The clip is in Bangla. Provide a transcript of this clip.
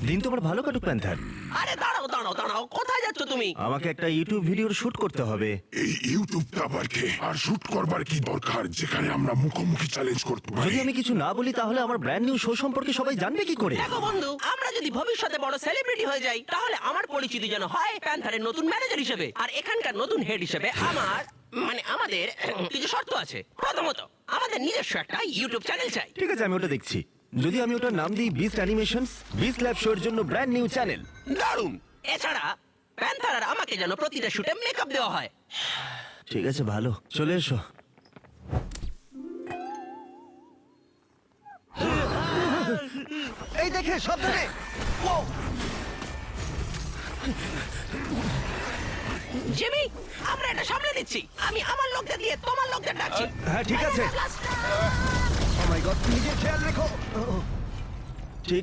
দিন তোমার ভালো কাটুক প্যান্থার। আরে দাঁড়াও দাঁড়াও দাঁড়াও, কোথায় যাচ্ছ তুমি? আমাকে একটা ইউটিউব ভিডিওর শুট করতে হবে। এই ইউটিউবটা আবার কে? আর শুট করবার কি দরকার যেখানে আমরা মুখোমুখি চ্যালেঞ্জ করতে পারি? যদি আমি কিছু না বলি তাহলে আমার ব্র্যান্ড নিউ শো সম্পর্কে সবাই জানবে কি করে? দেখো বন্ধু, আমরা যদি ভবিষ্যতে বড় সেলিব্রিটি হয়ে যাই তাহলে আমার পরিচিতি যেন হয় প্যান্থারের নতুন ম্যানেজার হিসেবে, আর এখানকার নতুন হেড হিসেবে আমাদের কিছু শর্ত আছে। প্রথমত, আমাদের নিজস্ব একটা ইউটিউব চ্যানেল চাই। ঠিক আছে, আমি ওটা দেখছি। যদি আমি ওটার নাম দিই বিস্ট অ্যানিমেশনস, বিস্ট ল্যাব শোর জন্য ব্র্যান্ড নিউ চ্যানেল। দারুণ। এছাড়া প্যান্থার আর আমাকে যেন প্রতিটা শুটে মেকআপ দেওয়া হয়। ঠিক আছে, ভালো, চলে এসো। এই দেখে সাবধানে। জিমি, আমরা এটা সামলে নিচ্ছি। আমি আমার লোকদের দিয়ে তোমার লোকদের ডাকছি। হ্যাঁ ঠিক আছে। ও মাই গড, নিজের খেয়াল রেখো।